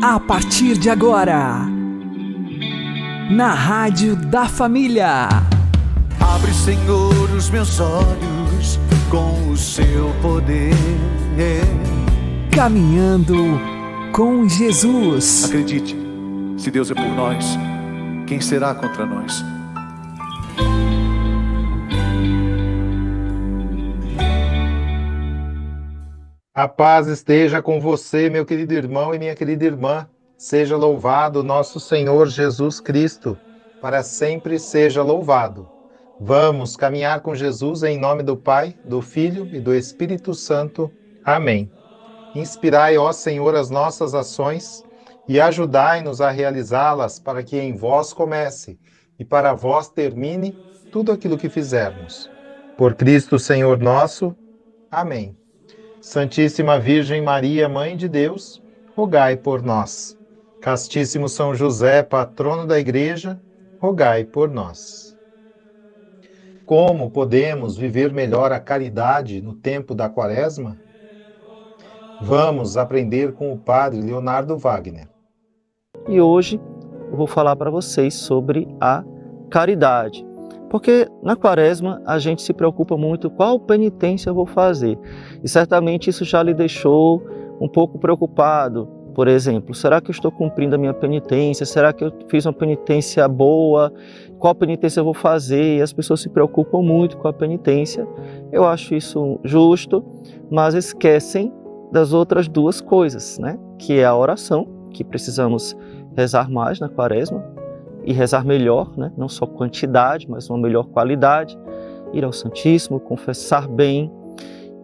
A partir de agora, na Rádio da Família. Abre, Senhor, os meus olhos com o seu poder. Caminhando com Jesus. Acredite, se Deus é por nós, quem será contra nós? A paz esteja com você, meu querido irmão e minha querida irmã. Seja louvado nosso Senhor Jesus Cristo, para sempre seja louvado. Vamos caminhar com Jesus em nome do Pai, do Filho e do Espírito Santo. Amém. Inspirai, ó Senhor, as nossas ações e ajudai-nos a realizá-las para que em vós comece e para vós termine tudo aquilo que fizermos. Por Cristo, Senhor nosso. Amém. Santíssima Virgem Maria, Mãe de Deus, rogai por nós. Castíssimo São José, patrono da Igreja, rogai por nós. Como podemos viver melhor a caridade no tempo da Quaresma? Vamos aprender com o Padre Leonardo Wagner. E hoje eu vou falar para vocês sobre a caridade. Porque na Quaresma a gente se preocupa muito qual penitência eu vou fazer. E certamente isso já lhe deixou um pouco preocupado. Por exemplo, será que eu estou cumprindo a minha penitência? Será que eu fiz uma penitência boa? Qual penitência eu vou fazer? E as pessoas se preocupam muito com a penitência. Eu acho isso justo, mas esquecem das outras duas coisas, né? Que é a oração, que precisamos rezar mais na Quaresma, e rezar melhor, né? Não só quantidade, mas uma melhor qualidade, ir ao Santíssimo, confessar bem,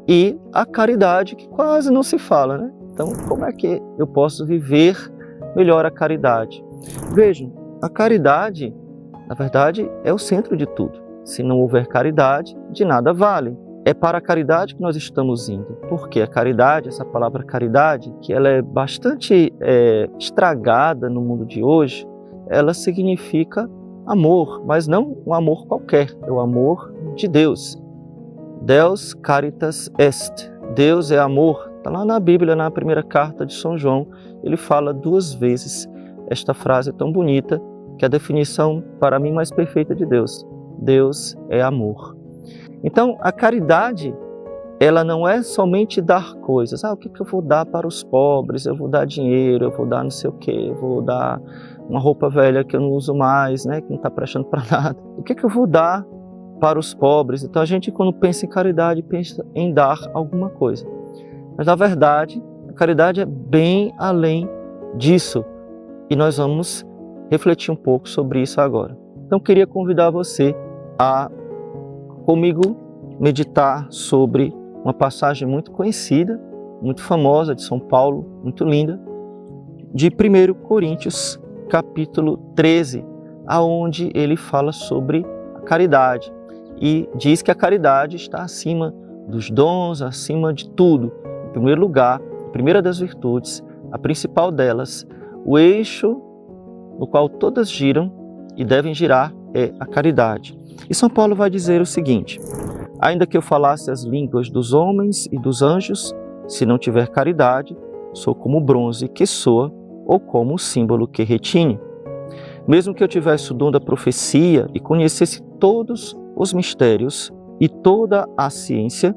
e a caridade, que quase não se fala, né? Então, como é que eu posso viver melhor a caridade? Vejam, a caridade, na verdade, é o centro de tudo. Se não houver caridade, de nada vale. É para a caridade que nós estamos indo. Porque a caridade, essa palavra caridade, que ela é bastante estragada no mundo de hoje, ela significa amor, mas não um amor qualquer, é o amor de Deus. Deus caritas est, Deus é amor. Está lá na Bíblia, na primeira carta de São João, ele fala 2 vezes esta frase tão bonita, que é a definição para mim mais perfeita de Deus. Deus é amor. Então, a caridade, ela não é somente dar coisas. O que eu vou dar para os pobres? Eu vou dar dinheiro, eu vou dar não sei o quê, eu vou dar uma roupa velha que eu não uso mais, né, que não está prestando para nada. O que eu vou dar para os pobres? Então a gente, quando pensa em caridade, pensa em dar alguma coisa. Mas na verdade, a caridade é bem além disso. E nós vamos refletir um pouco sobre isso agora. Então queria convidar você a, comigo, meditar sobre uma passagem muito conhecida, muito famosa de São Paulo, muito linda, de 1 Coríntios, capítulo 13, aonde ele fala sobre a caridade e diz que a caridade está acima dos dons, acima de tudo. Em primeiro lugar, a primeira das virtudes, a principal delas, o eixo no qual todas giram e devem girar é a caridade. E São Paulo vai dizer o seguinte: ainda que eu falasse as línguas dos homens e dos anjos, se não tiver caridade, sou como o bronze que soa ou como o símbolo que retine. Mesmo que eu tivesse o dom da profecia e conhecesse todos os mistérios e toda a ciência,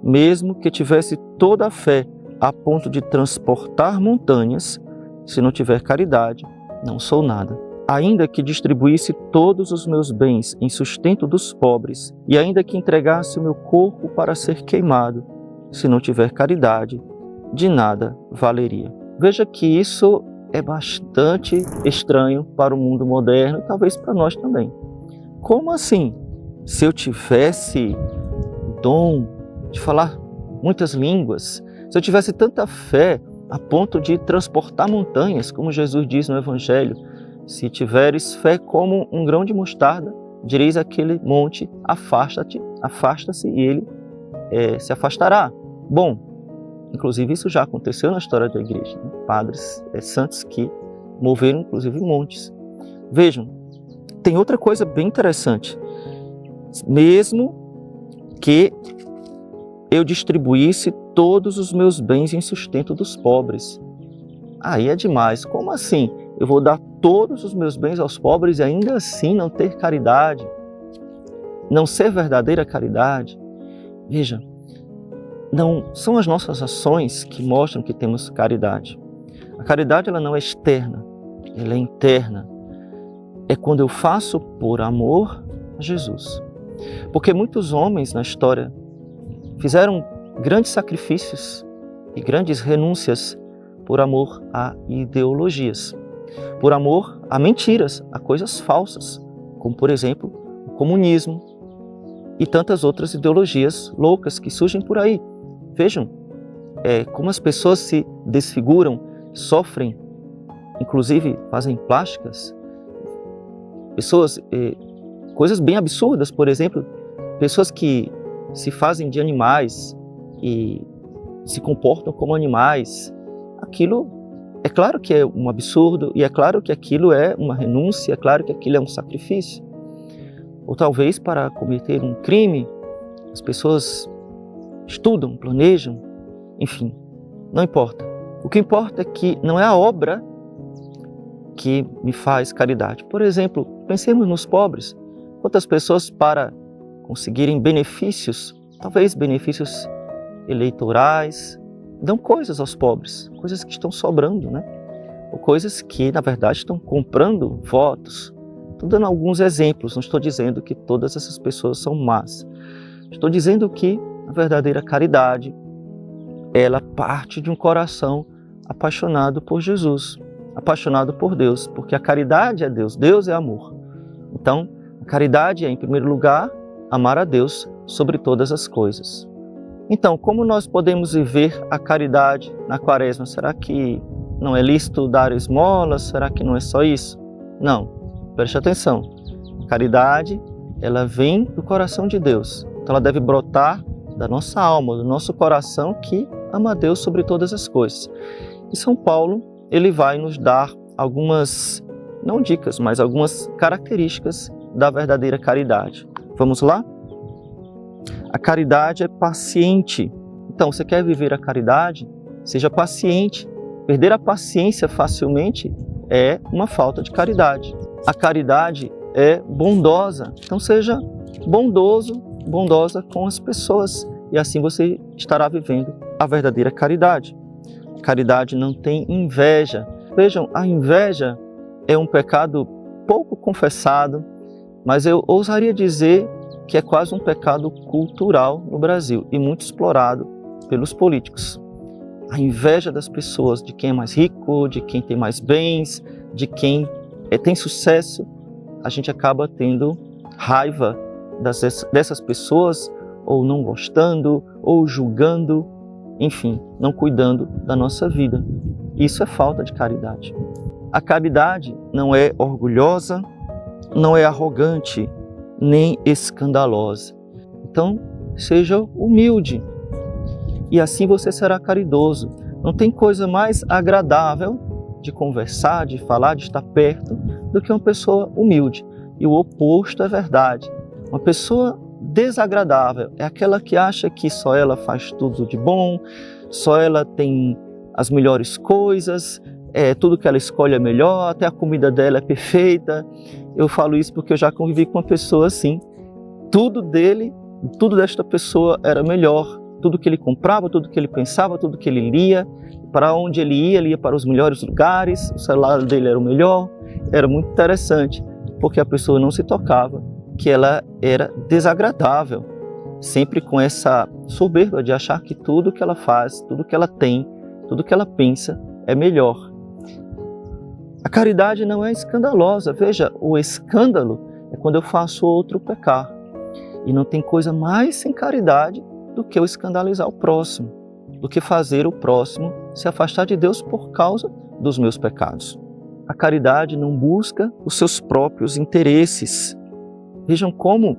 mesmo que tivesse toda a fé a ponto de transportar montanhas, se não tiver caridade, não sou nada. Ainda que distribuísse todos os meus bens em sustento dos pobres e ainda que entregasse o meu corpo para ser queimado, se não tiver caridade, de nada valeria. Veja que isso é bastante estranho para o mundo moderno e talvez para nós também. Como assim? Se eu tivesse o dom de falar muitas línguas, se eu tivesse tanta fé a ponto de transportar montanhas, como Jesus diz no Evangelho, se tiveres fé como um grão de mostarda, direis àquele monte, afasta-te, afasta-se e ele se afastará. Bom, inclusive isso já aconteceu na história da igreja, né? Padres santos que moveram inclusive montes. Vejam, tem outra coisa bem interessante. Mesmo que eu distribuísse todos os meus bens em sustento dos pobres, Aí é demais. Como assim? Eu vou dar todos os meus bens aos pobres e ainda assim não ter caridade? Não ser verdadeira caridade? Veja, não são as nossas ações que mostram que temos caridade. A caridade ela não é externa, ela é interna. É quando eu faço por amor a Jesus. Porque muitos homens na história fizeram grandes sacrifícios e grandes renúncias por amor a ideologias, por amor a mentiras, a coisas falsas, como por exemplo o comunismo e tantas outras ideologias loucas que surgem por aí. Vejam como as pessoas se desfiguram, sofrem, inclusive fazem plásticas, coisas bem absurdas, por exemplo, pessoas que se fazem de animais e se comportam como animais. Aquilo é claro que é um absurdo e é claro que aquilo é uma renúncia, é claro que aquilo é um sacrifício. Ou talvez para cometer um crime, as pessoas estudam, planejam, enfim, não importa. O que importa é que não é a obra que me faz caridade. Por exemplo, pensemos nos pobres. Quantas pessoas para conseguirem benefícios, talvez benefícios eleitorais, dão coisas aos pobres, coisas que estão sobrando, né? Ou coisas que, na verdade, estão comprando votos. Estou dando alguns exemplos, não estou dizendo que todas essas pessoas são más. Estou dizendo que a verdadeira caridade, ela parte de um coração apaixonado por Jesus, apaixonado por Deus, porque a caridade é Deus, Deus é amor. Então, a caridade é, em primeiro lugar, amar a Deus sobre todas as coisas. Então, como nós podemos viver a caridade na Quaresma? Será que não é lícito dar esmolas? Será que não é só isso? Não, preste atenção. A caridade, ela vem do coração de Deus. Então, ela deve brotar da nossa alma, do nosso coração que ama a Deus sobre todas as coisas. E São Paulo, ele vai nos dar algumas, não dicas, mas algumas características da verdadeira caridade. Vamos lá? A caridade é paciente. Então, você quer viver a caridade? Seja paciente. Perder a paciência facilmente é uma falta de caridade. A caridade é bondosa. Então, seja bondoso, bondosa com as pessoas. E assim você estará vivendo a verdadeira caridade. A caridade não tem inveja. Vejam, a inveja é um pecado pouco confessado, mas eu ousaria dizer que é quase um pecado cultural no Brasil e muito explorado pelos políticos. A inveja das pessoas, de quem é mais rico, de quem tem mais bens, de quem tem sucesso, a gente acaba tendo raiva dessas pessoas, ou não gostando, ou julgando, enfim, não cuidando da nossa vida. Isso é falta de caridade. A caridade não é orgulhosa, não é arrogante, nem escandalosa. Então, seja humilde e assim você será caridoso. Não tem coisa mais agradável de conversar, de falar, de estar perto do que uma pessoa humilde. E o oposto é verdade. Uma pessoa desagradável é aquela que acha que só ela faz tudo de bom, só ela tem as melhores coisas, tudo que ela escolhe é melhor, até a comida dela é perfeita. Eu falo isso porque eu já convivi com uma pessoa assim. Tudo desta pessoa era melhor. Tudo que ele comprava, tudo que ele pensava, tudo que ele lia, para onde ele ia para os melhores lugares, o celular dele era o melhor. Era muito interessante, porque a pessoa não se tocava que ela era desagradável, sempre com essa soberba de achar que tudo que ela faz, tudo que ela tem, tudo que ela pensa é melhor. A caridade não é escandalosa. Veja, o escândalo é quando eu faço outro pecar. E não tem coisa mais sem caridade do que eu escandalizar o próximo, do que fazer o próximo se afastar de Deus por causa dos meus pecados. A caridade não busca os seus próprios interesses. Vejam como,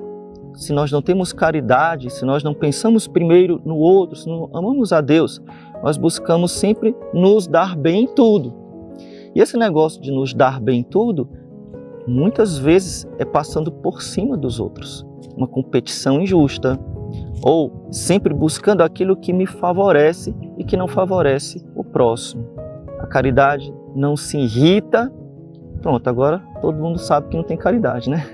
se nós não temos caridade, se nós não pensamos primeiro no outro, se não amamos a Deus, nós buscamos sempre nos dar bem em tudo. E esse negócio de nos dar bem em tudo, muitas vezes é passando por cima dos outros. Uma competição injusta, ou sempre buscando aquilo que me favorece e que não favorece o próximo. A caridade não se irrita. Pronto, agora todo mundo sabe que não tem caridade, né?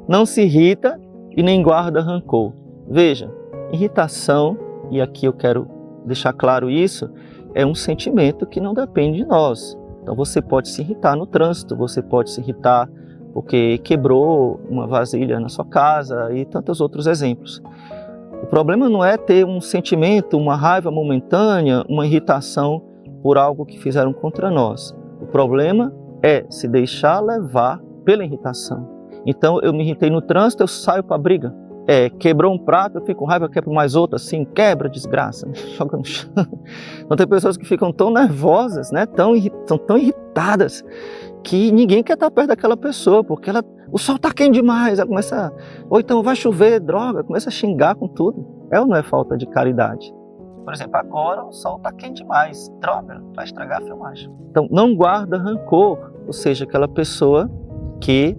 Não se irrita e nem guarda rancor. Veja, irritação, e aqui eu quero deixar claro isso, é um sentimento que não depende de nós. Então você pode se irritar no trânsito, você pode se irritar porque quebrou uma vasilha na sua casa e tantos outros exemplos. O problema não é ter um sentimento, uma raiva momentânea, uma irritação por algo que fizeram contra nós. O problema é se deixar levar pela irritação. Então eu me irritei no trânsito, eu saio para a briga. Quebrou um prato, eu fico com raiva, quebro mais outro, assim, quebra, desgraça, joga no chão. Então tem pessoas que ficam tão nervosas, né, são tão irritadas, que ninguém quer estar perto daquela pessoa, porque o sol está quente demais, ela começa, ou então vai chover, droga, começa a xingar com tudo. É ou não é falta de caridade? Por exemplo, agora o sol está quente demais, droga, vai estragar a filmagem. Então não guarda rancor, ou seja, aquela pessoa que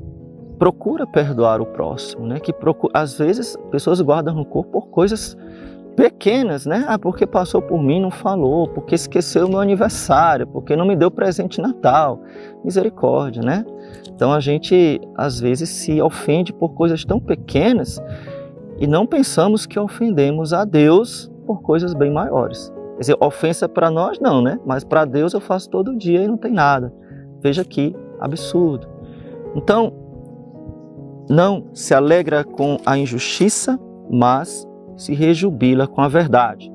procura perdoar o próximo, né? Às vezes, pessoas guardam rancor por coisas pequenas, né? Porque passou por mim, não falou, porque esqueceu o meu aniversário, porque não me deu presente de Natal. Misericórdia, né? Então a gente, às vezes, se ofende por coisas tão pequenas e não pensamos que ofendemos a Deus por coisas bem maiores. Quer dizer, ofensa para nós não, né? Mas para Deus eu faço todo dia e não tem nada. Veja que absurdo. Então, não se alegra com a injustiça, mas se rejubila com a verdade.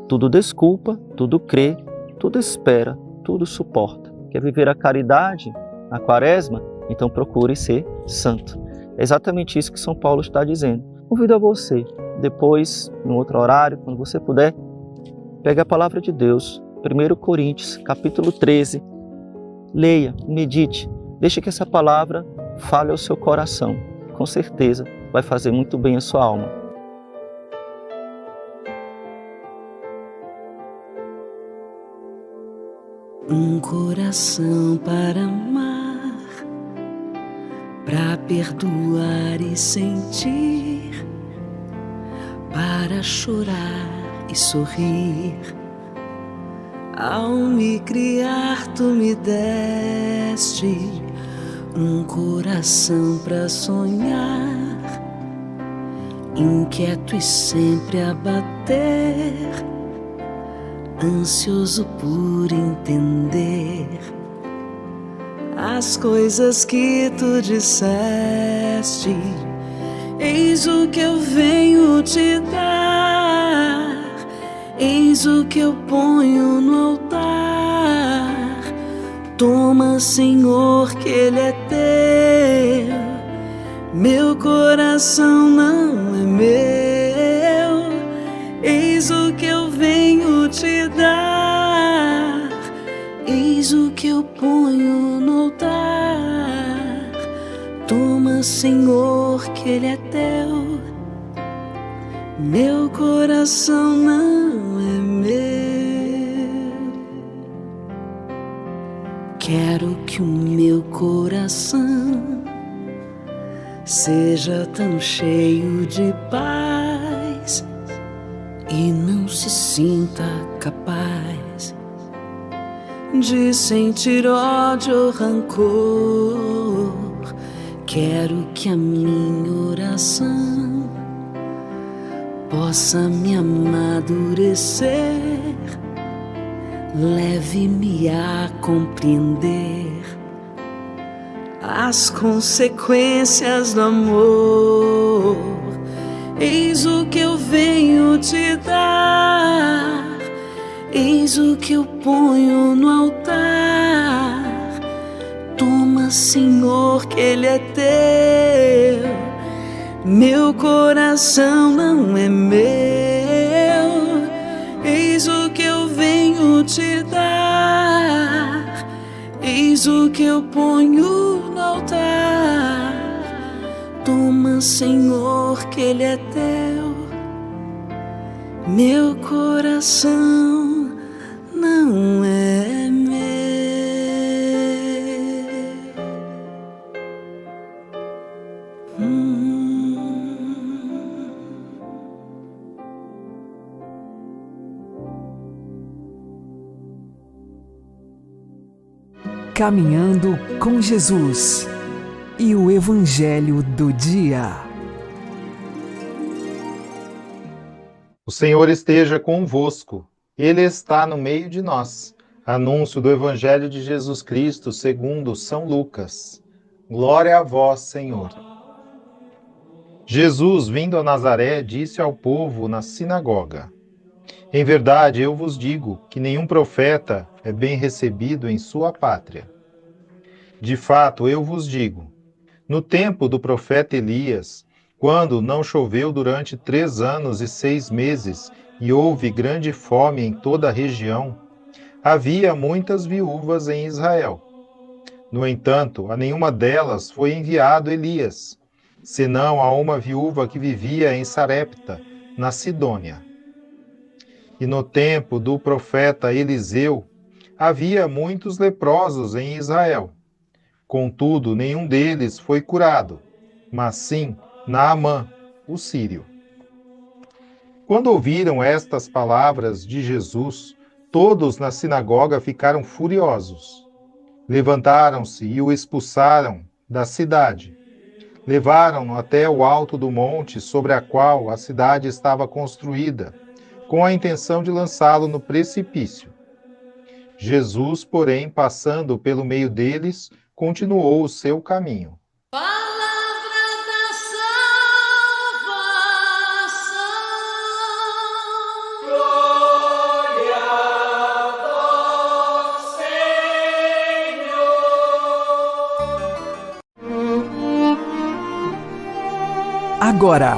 Tudo desculpa, tudo crê, tudo espera, tudo suporta. Quer viver a caridade na quaresma? Então procure ser santo. É exatamente isso que São Paulo está dizendo. Convido a você, depois, em outro horário, quando você puder, pegue a palavra de Deus, 1 Coríntios, capítulo 13, leia, medite, deixe que essa palavra fale ao seu coração. Com certeza vai fazer muito bem a sua alma. Um coração para amar, para perdoar e sentir, para chorar e sorrir. Ao me criar, tu me deste um coração pra sonhar, inquieto e sempre a bater, ansioso por entender as coisas que tu disseste. Eis o que eu venho te dar, eis o que eu ponho no altar. Toma, Senhor, que Ele é teu. Meu coração não é meu. Eis o que eu venho te dar, eis o que eu ponho no altar. Toma, Senhor, que Ele é teu. Meu coração não é meu. Quero que o meu coração seja tão cheio de paz e não se sinta capaz de sentir ódio ou rancor. Quero que a minha oração possa me amadurecer, leve-me a compreender as consequências do amor. Eis o que eu venho te dar, eis o que eu ponho no altar. Toma, Senhor, que Ele é teu. Meu coração não é meu. Eis o que eu venho te dar, eis o que eu ponho no altar. Toma, Senhor, que Ele é teu. Meu coração não é meu. Caminhando com Jesus e o Evangelho do Dia. O Senhor esteja convosco, Ele está no meio de nós. Anúncio do Evangelho de Jesus Cristo segundo São Lucas. Glória a vós, Senhor. Jesus, vindo a Nazaré, disse ao povo na sinagoga: Em verdade, eu vos digo que nenhum profeta é bem recebido em sua pátria. De fato, eu vos digo, no tempo do profeta Elias, quando não choveu durante 3 anos e 6 meses e houve grande fome em toda a região, havia muitas viúvas em Israel. No entanto, a nenhuma delas foi enviado Elias, senão a uma viúva que vivia em Sarepta, na Sidônia. E no tempo do profeta Eliseu, havia muitos leprosos em Israel. Contudo, nenhum deles foi curado, mas sim Naamã, o sírio. Quando ouviram estas palavras de Jesus, todos na sinagoga ficaram furiosos. Levantaram-se e o expulsaram da cidade. Levaram-no até o alto do monte sobre a qual a cidade estava construída, com a intenção de lançá-lo no precipício. Jesus, porém, passando pelo meio deles, continuou o seu caminho. Agora,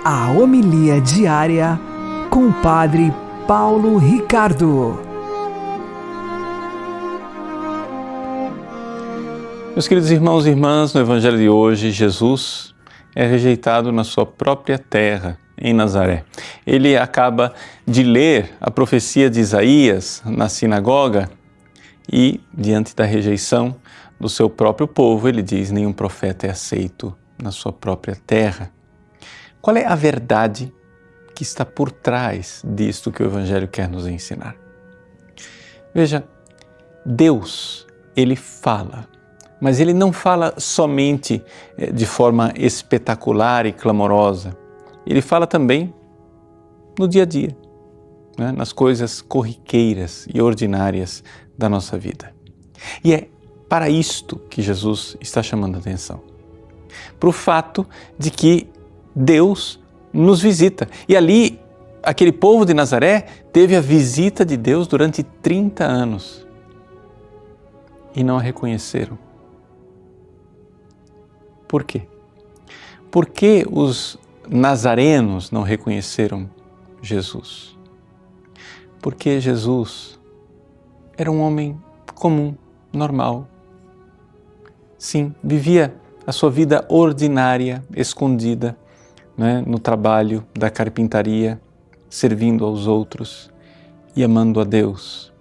a homilia diária com o Padre Paulo Ricardo. Meus queridos irmãos e irmãs, no Evangelho de hoje, Jesus é rejeitado na sua própria terra, em Nazaré. Ele acaba de ler a profecia de Isaías na sinagoga e, diante da rejeição do seu próprio povo, ele diz: nenhum profeta é aceito na sua própria terra. Qual é a verdade que está por trás disto que o Evangelho quer nos ensinar? Veja, Deus, Ele fala, mas Ele não fala somente de forma espetacular e clamorosa. Ele fala também no dia a dia, né? Nas coisas corriqueiras e ordinárias da nossa vida. E é para isto que Jesus está chamando a atenção. Para o fato de que Deus nos visita. E ali, aquele povo de Nazaré teve a visita de Deus durante 30 anos e não a reconheceram. Por quê? Por que os nazarenos não reconheceram Jesus? Porque Jesus era um homem comum, normal. Sim, vivia a sua vida ordinária, escondida, né, no trabalho da carpintaria, servindo aos outros e amando a Deus.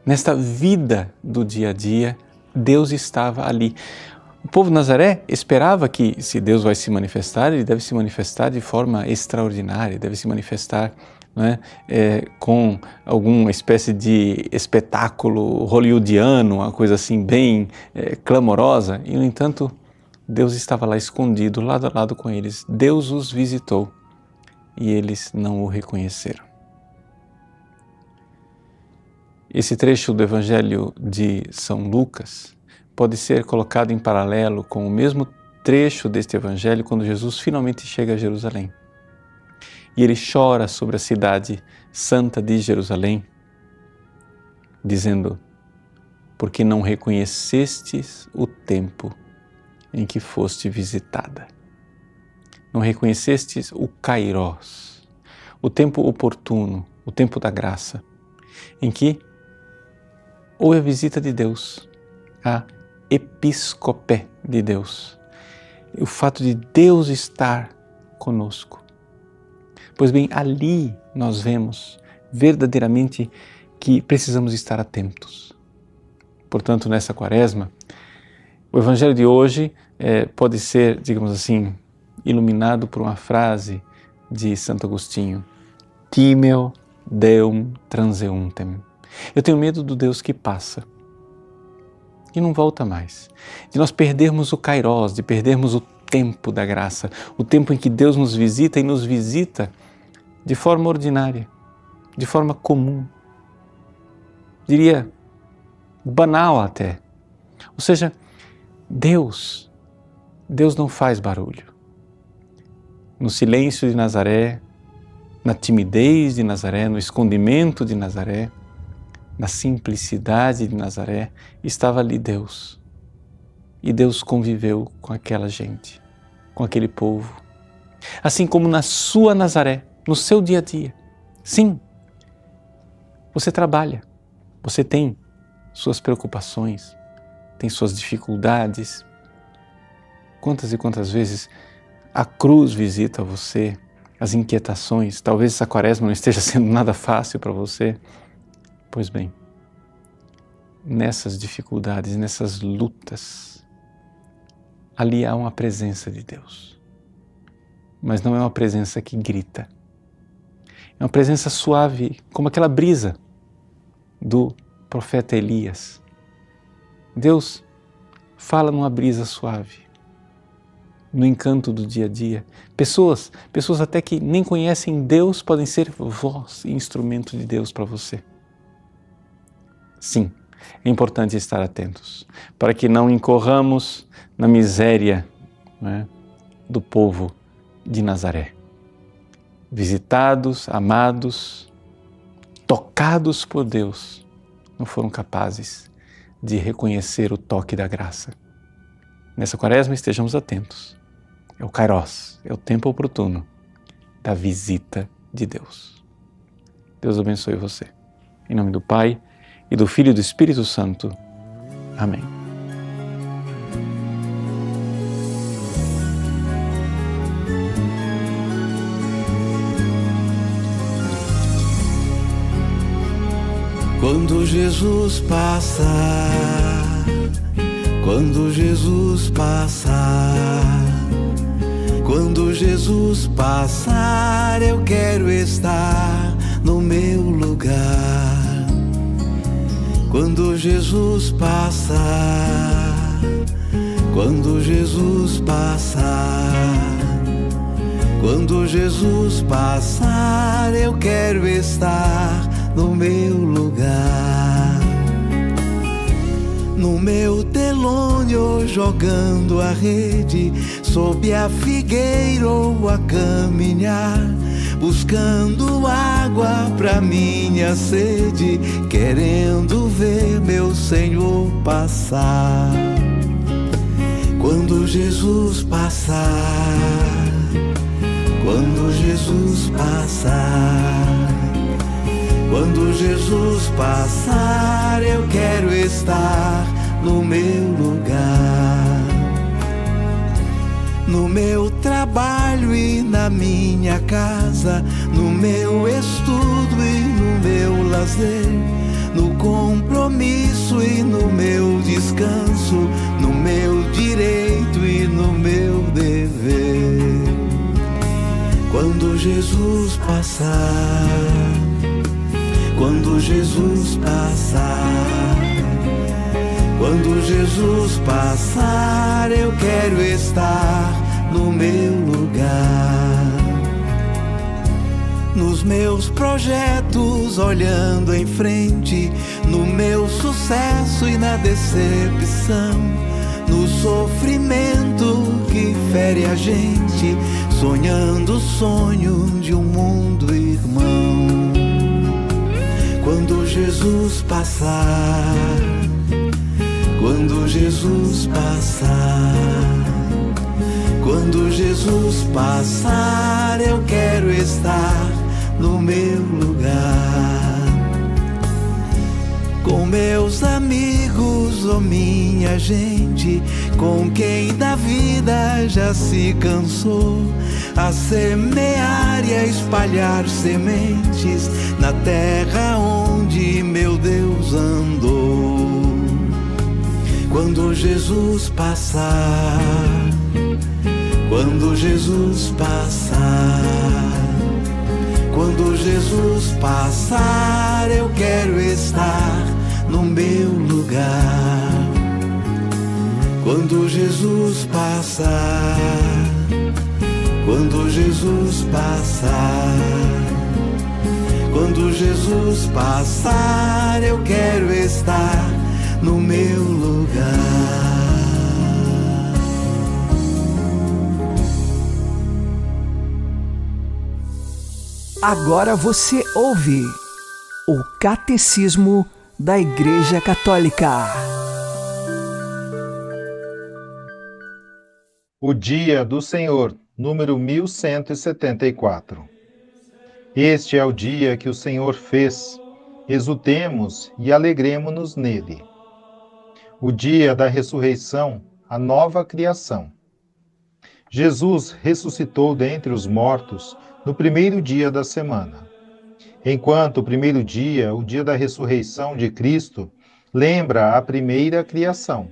Nesta vida do dia a dia, Deus estava ali. O povo de Nazaré esperava que, se Deus vai se manifestar, Ele deve se manifestar de forma extraordinária, deve se manifestar, né, com alguma espécie de espetáculo hollywoodiano, uma coisa assim bem clamorosa. E, no entanto, Deus estava lá escondido, lado a lado com eles. Deus os visitou e eles não o reconheceram. Esse trecho do Evangelho de São Lucas pode ser colocado em paralelo com o mesmo trecho deste Evangelho quando Jesus finalmente chega a Jerusalém. E ele chora sobre a cidade santa de Jerusalém, dizendo: porque não reconhecestes o tempo em que foste visitada. Não reconhecestes o Kairós, o tempo oportuno, o tempo da graça, em que houve a visita de Deus, a episcopé de Deus, o fato de Deus estar conosco. Pois bem, ali nós vemos verdadeiramente que precisamos estar atentos. Portanto, nessa Quaresma, o Evangelho de hoje pode ser, digamos assim, iluminado por uma frase de Santo Agostinho: Timeo Deum transeuntem. Eu tenho medo do Deus que passa. e não volta mais. De nós perdermos o Kairos, de perdermos o tempo da graça, o tempo em que Deus nos visita e nos visita de forma ordinária, de forma comum, diria banal até. Ou seja, Deus não faz barulho. No silêncio de Nazaré, na timidez de Nazaré, no escondimento de Nazaré, na simplicidade de Nazaré, estava ali Deus. E Deus conviveu com aquela gente, com aquele povo. Assim como na sua Nazaré, no seu dia a dia. Sim, você trabalha, você tem suas preocupações, tem suas dificuldades. Quantas e quantas vezes a cruz visita você, as inquietações. Talvez essa quaresma não esteja sendo nada fácil para você. Pois bem, nessas dificuldades, nessas lutas, ali há uma presença de Deus. Mas não é uma presença que grita. É uma presença suave, como aquela brisa do profeta Elias. Deus fala numa brisa suave, no encanto do dia a dia. Pessoas até que nem conhecem Deus podem ser voz e instrumento de Deus para você. Sim, é importante estar atentos, para que não incorramos na miséria, né, do povo de Nazaré. Visitados, amados, tocados por Deus, não foram capazes de reconhecer o toque da graça. Nessa quaresma estejamos atentos. É o Kairos, é o tempo oportuno da visita de Deus. Deus abençoe você. Em nome do Pai, e do Filho e do Espírito Santo. Amém. Quando Jesus passa, quando Jesus passa, quando Jesus passar, eu quero estar no meu lugar. Quando Jesus passa, quando Jesus passar, quando Jesus passar, eu quero estar no meu lugar. No meu telônio jogando a rede, sob a figueira ou a caminhar, buscando água pra minha sede, querendo ver meu Senhor passar. Quando Jesus passar, quando Jesus passar, quando Jesus passar, eu quero estar no meu lugar. No meu trabalho e na minha casa, no meu estudo e no meu lazer, no compromisso e no meu descanso, no meu direito e no meu dever. Quando Jesus passar, quando Jesus passar, quando Jesus passar, eu quero estar no meu lugar. Nos meus projetos, olhando em frente, no meu sucesso e na decepção, no sofrimento que fere a gente, sonhando o sonho de um mundo irmão. Quando Jesus passar, quando Jesus passar, quando Jesus passar, eu quero estar no meu lugar. Com meus amigos ou minha gente, com quem da vida já se cansou, a semear e a espalhar sementes na terra onde meu Deus andou. Quando Jesus passar, quando Jesus passar, quando Jesus passar, eu quero estar no meu lugar. Quando Jesus passar, quando Jesus passar, quando Jesus passar, eu quero estar no meu lugar. Agora você ouve o Catecismo da Igreja Católica. O Dia do Senhor, número 1174. Este é o dia que o Senhor fez, exultemos e alegremo-nos nele. O dia da ressurreição, a nova criação. Jesus ressuscitou dentre os mortos no primeiro dia da semana. Enquanto o primeiro dia, o dia da ressurreição de Cristo, lembra a primeira criação.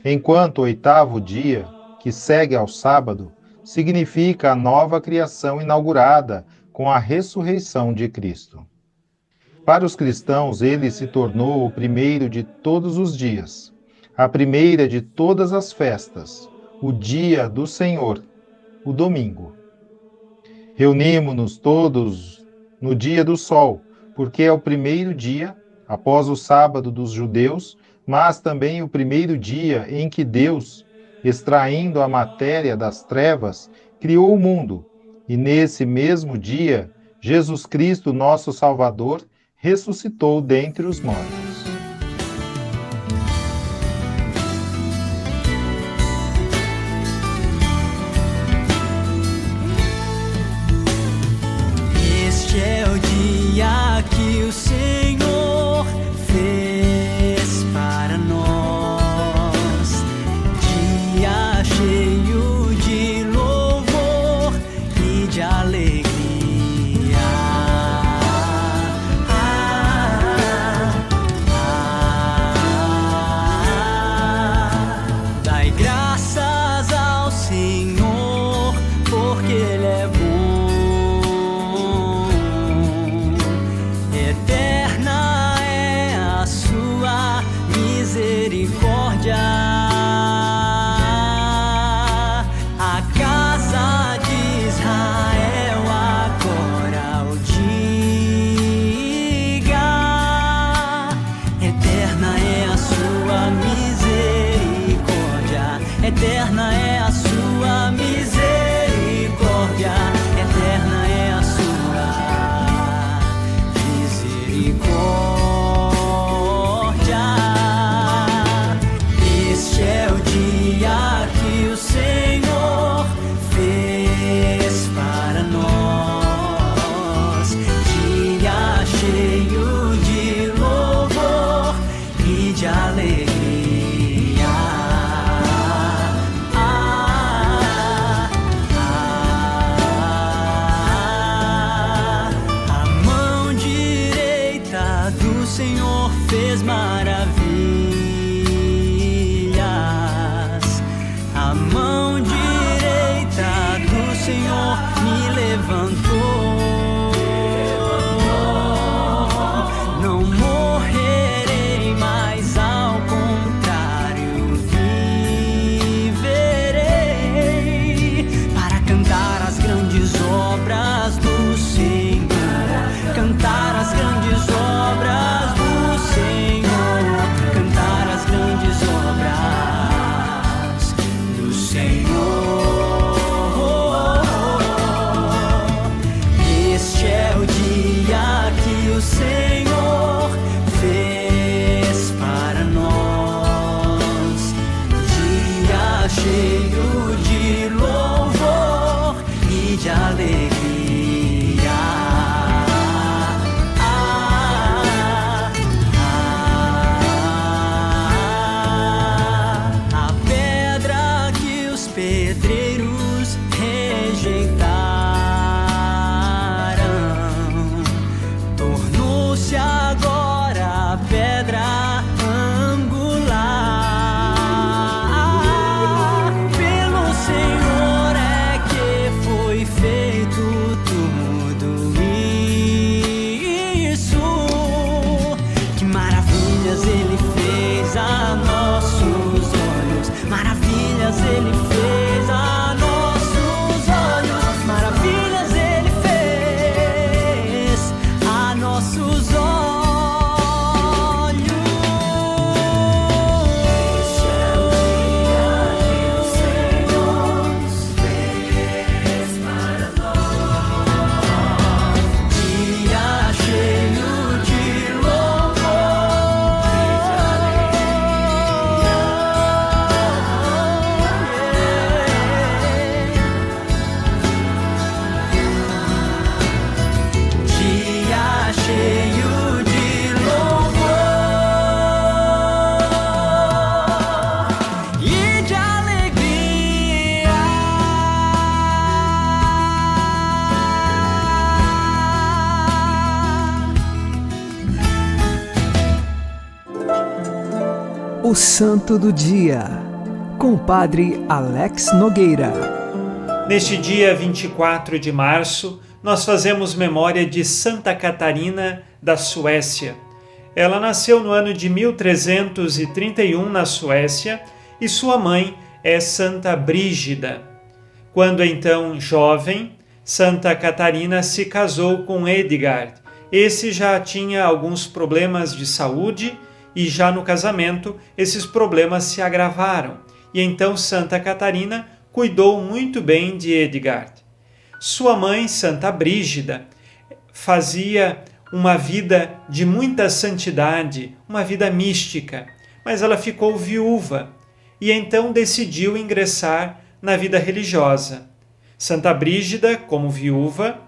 Enquanto o oitavo dia, que segue ao sábado, significa a nova criação inaugurada com a ressurreição de Cristo. Para os cristãos, ele se tornou o primeiro de todos os dias, a primeira de todas as festas, o dia do Senhor, o domingo. Reunimos-nos todos no dia do sol, porque é o primeiro dia, após o sábado dos judeus, mas também o primeiro dia em que Deus, extraindo a matéria das trevas, criou o mundo, e nesse mesmo dia, Jesus Cristo, nosso Salvador, ressuscitou dentre os mortos. Este é o dia que o Senhor fez para nós, dia cheio de louvor e de alegria. Dai graças ao Senhor, porque Ele é bom. Eterna é a sua misericórdia. A casa de Israel agora o diga. Eterna é a sua misericórdia. Eterna é a sua misericórdia. Eterna é a sua misericórdia. O Santo do Dia, com o Padre Alex Nogueira. Neste dia 24 de março, nós fazemos memória de Santa Catarina da Suécia. Ela nasceu no ano de 1331 na Suécia e sua mãe é Santa Brígida. Quando então jovem, Santa Catarina se casou com Edgard. Esse já tinha alguns problemas de saúde e já no casamento esses problemas se agravaram. E então Santa Catarina cuidou muito bem de Edgard. Sua mãe, Santa Brígida, fazia uma vida de muita santidade, uma vida mística, mas ela ficou viúva e então decidiu ingressar na vida religiosa. Santa Brígida, como viúva,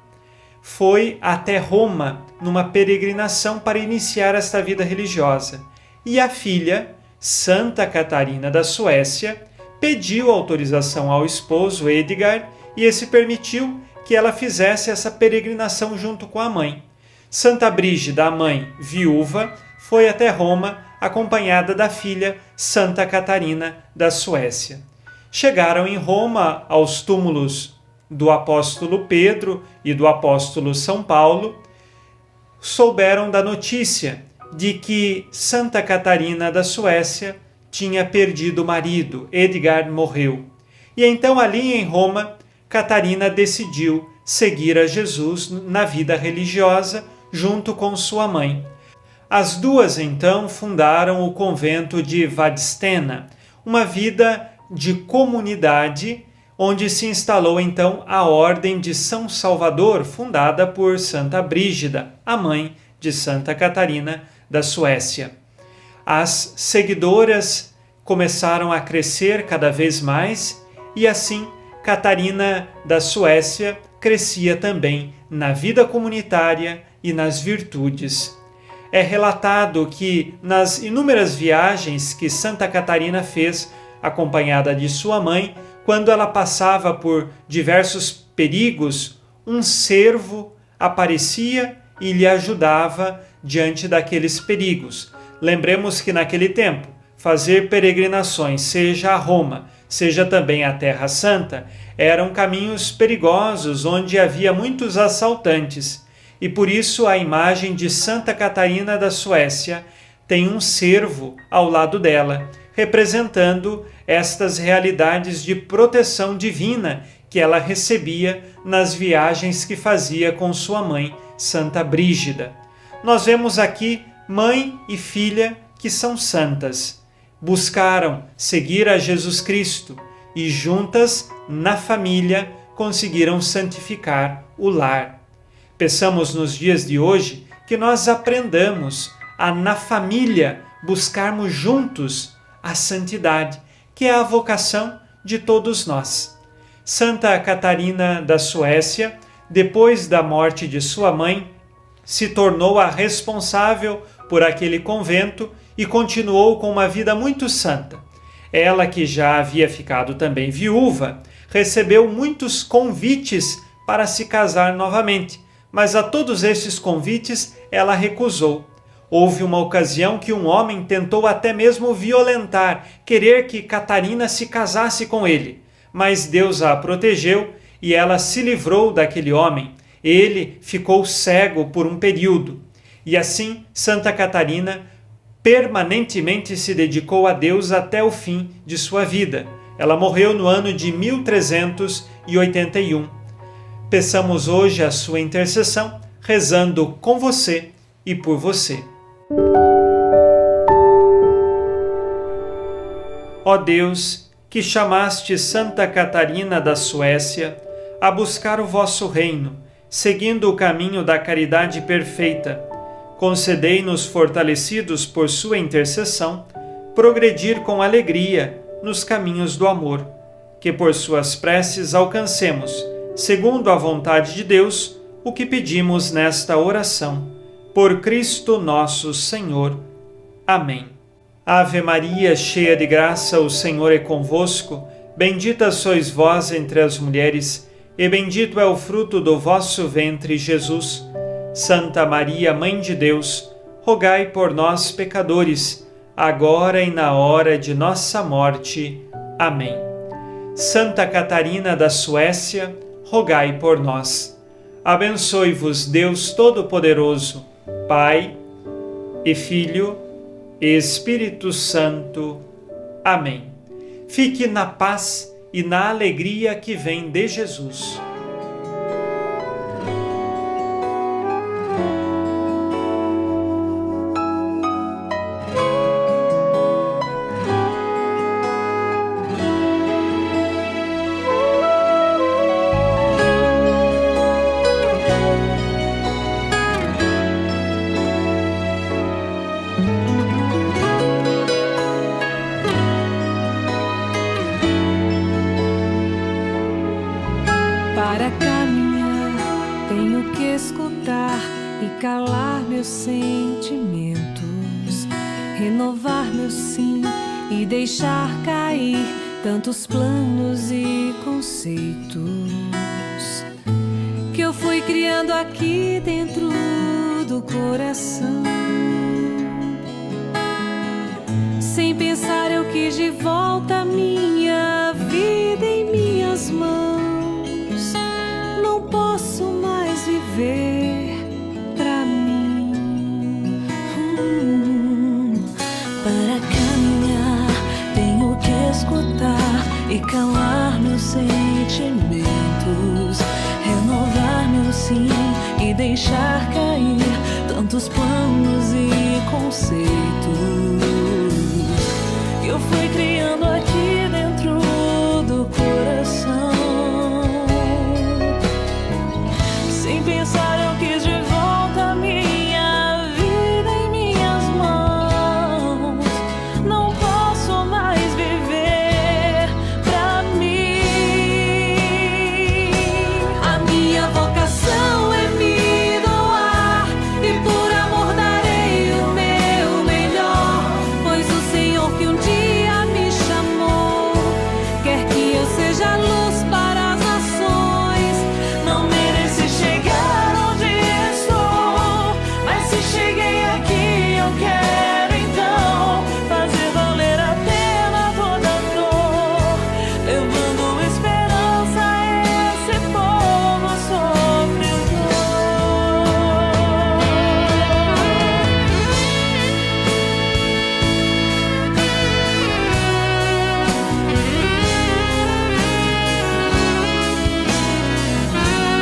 foi até Roma numa peregrinação para iniciar esta vida religiosa. E a filha, Santa Catarina da Suécia, pediu autorização ao esposo Edgard e esse permitiu que ela fizesse essa peregrinação junto com a mãe. Santa Brígida, a mãe, viúva, foi até Roma acompanhada da filha Santa Catarina da Suécia. Chegaram em Roma aos túmulos do apóstolo Pedro e do apóstolo São Paulo, souberam da notícia de que Santa Catarina da Suécia tinha perdido o marido, Edgard morreu. E então ali em Roma, Catarina decidiu seguir a Jesus na vida religiosa junto com sua mãe. As duas então fundaram o convento de Vadstena, uma vida de comunidade onde se instalou então a Ordem de São Salvador, fundada por Santa Brígida, a mãe de Santa Catarina da Suécia. As seguidoras começaram a crescer cada vez mais e assim Catarina da Suécia crescia também na vida comunitária e nas virtudes. É relatado que nas inúmeras viagens que Santa Catarina fez, acompanhada de sua mãe, quando ela passava por diversos perigos, um servo aparecia e lhe ajudava diante daqueles perigos. Lembremos que naquele tempo, fazer peregrinações, seja a Roma, seja também a Terra Santa, eram caminhos perigosos onde havia muitos assaltantes. E por isso a imagem de Santa Catarina da Suécia tem um servo ao lado dela, representando estas realidades de proteção divina que ela recebia nas viagens que fazia com sua mãe, Santa Brígida. Nós vemos aqui mãe e filha que são santas. Buscaram seguir a Jesus Cristo e juntas, na família, conseguiram santificar o lar. Peçamos nos dias de hoje que nós aprendamos a, na família, buscarmos juntos a santidade, que é a vocação de todos nós. Santa Catarina da Suécia, depois da morte de sua mãe, se tornou a responsável por aquele convento e continuou com uma vida muito santa. Ela, que já havia ficado também viúva, recebeu muitos convites para se casar novamente, mas a todos esses convites ela recusou. Houve uma ocasião que um homem tentou até mesmo violentar, querer que Catarina se casasse com ele, mas Deus a protegeu e ela se livrou daquele homem. Ele ficou cego por um período. E assim, Santa Catarina permanentemente se dedicou a Deus até o fim de sua vida. Ela morreu no ano de 1381. Peçamos hoje a sua intercessão, rezando com você e por você. Ó Deus, que chamaste Santa Catarina da Suécia a buscar o vosso reino, seguindo o caminho da caridade perfeita, concedei-nos, fortalecidos por sua intercessão, progredir com alegria nos caminhos do amor, que por suas preces alcancemos, segundo a vontade de Deus, o que pedimos nesta oração. Por Cristo nosso Senhor. Amém. Ave Maria, cheia de graça, o Senhor é convosco. Bendita sois vós entre as mulheres, e bendito é o fruto do vosso ventre, Jesus. Santa Maria, Mãe de Deus, rogai por nós, pecadores, agora e na hora de nossa morte. Amém. Santa Catarina da Suécia, rogai por nós. Abençoe-vos Deus Todo-Poderoso, Pai e Filho e Espírito Santo. Amém. Fique na paz e na alegria que vem de Jesus. Para caminhar, tenho que escutar e calar meus sentimentos, renovar meu sim e deixar cair tantos planos e conceitos que eu fui criando aqui dentro do coração. Sem pensar, eu quis de volta a minha vida em minhas mãos. Não posso mais viver pra mim. Para caminhar, tenho que escutar e calar meus sentimentos, renovar meu sim e deixar cair tantos planos e conceitos que eu fui criando aqui dentro do coração. Sem pensar, eu quis de volta a minha vida em minhas mãos. Não posso mais viver pra mim. A minha vocação é me doar e por amor darei o meu melhor, pois o Senhor que um dia me chamou quer que eu seja luz para as nações. Não mereci chegar onde estou, mas se cheguei aqui eu quero então fazer valer a pena toda dor, levando esperança a esse povo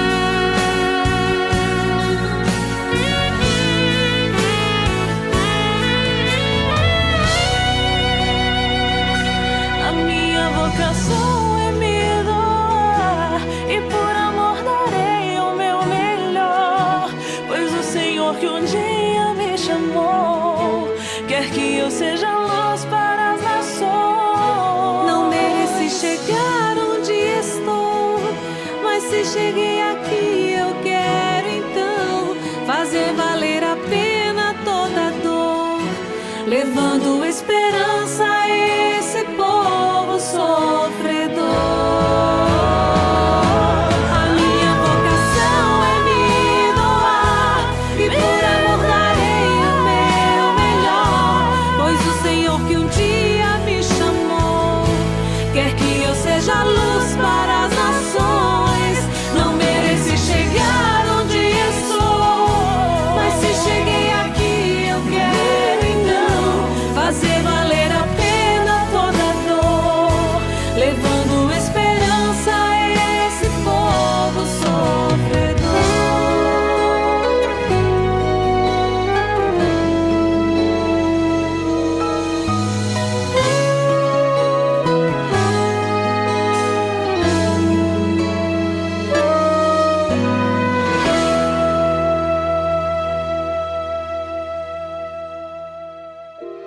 sofredor. A minha vocação é me doar e por amor darei o meu melhor, pois o Senhor que um dia me chamou quer que eu seja luz para as nações. Não mereci chegar onde estou, mas se cheguei aqui eu quero então fazer valer a pena toda dor, levando esperança a esse povo sofredor. A minha vocação é me doar e por amor darei o meu melhor, pois o Senhor que um dia me chamou quer que eu seja luz para as nações. Não mereci chegar onde estou, mas se cheguei aqui eu quero então fazer valer a pena toda dor, levando esperança a esse povo sofredor.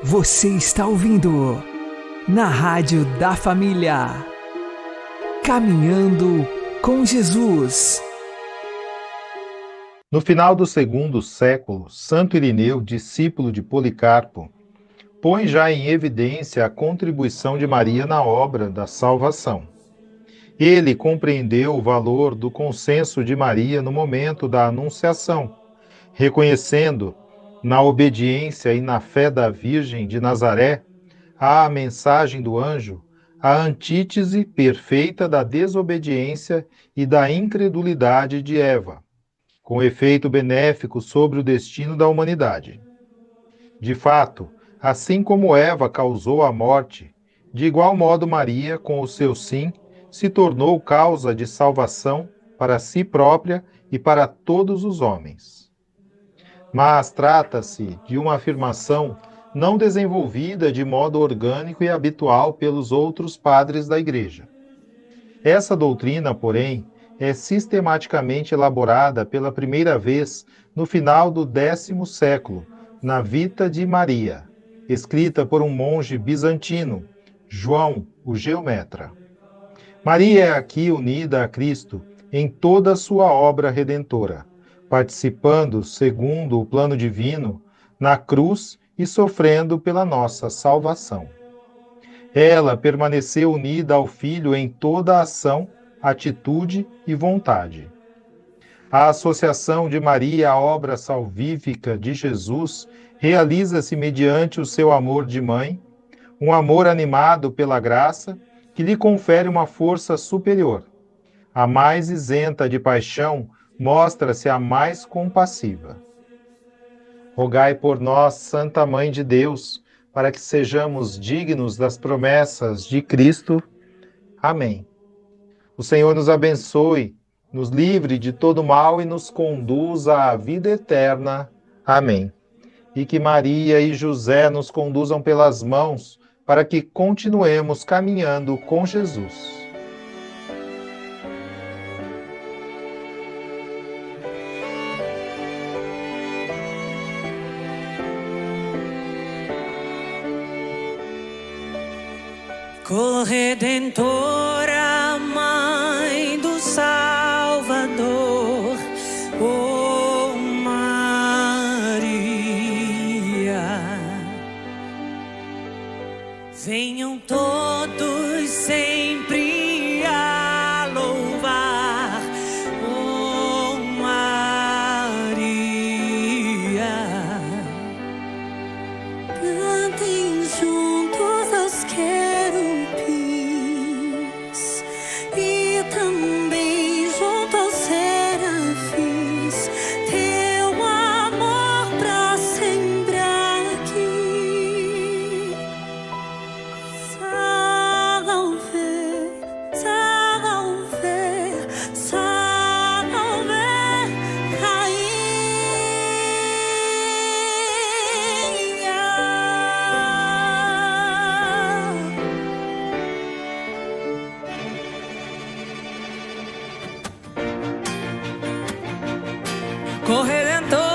Você está ouvindo na Rádio da Família, Caminhando com Jesus. No final do segundo século, Santo Irineu, discípulo de Policarpo, põe já em evidência a contribuição de Maria na obra da salvação. Ele compreendeu o valor do consenso de Maria no momento da Anunciação, reconhecendo na obediência e na fé da Virgem de Nazaré, à mensagem do anjo, a antítese perfeita da desobediência e da incredulidade de Eva, com efeito benéfico sobre o destino da humanidade. De fato, assim como Eva causou a morte, de igual modo Maria, com o seu sim, se tornou causa de salvação para si própria e para todos os homens. Mas trata-se de uma afirmação não desenvolvida de modo orgânico e habitual pelos outros padres da Igreja. Essa doutrina, porém, é sistematicamente elaborada pela primeira vez no final do 10º século, na Vita de Maria, escrita por um monge bizantino, João, o Geometra. Maria é aqui unida a Cristo em toda a sua obra redentora, participando, segundo o plano divino, na cruz e sofrendo pela nossa salvação. Ela permaneceu unida ao Filho em toda a ação, atitude e vontade. A associação de Maria à obra salvífica de Jesus realiza-se mediante o seu amor de mãe, um amor animado pela graça que lhe confere uma força superior. A mais isenta de paixão mostra-se a mais compassiva. Rogai por nós, Santa Mãe de Deus, para que sejamos dignos das promessas de Cristo. Amém. O Senhor nos abençoe, nos livre de todo mal e nos conduza à vida eterna. Amém. E que Maria e José nos conduzam pelas mãos para que continuemos caminhando com Jesus. Corredentora, Mãe do Salvador, oh Maria, venham todos sempre a louvar, oh Maria, cantem juntos aos querubins e também junto aos serafins, teu amor pra sempre aqui. Salve, salve, salve, Rainha. Corredentor.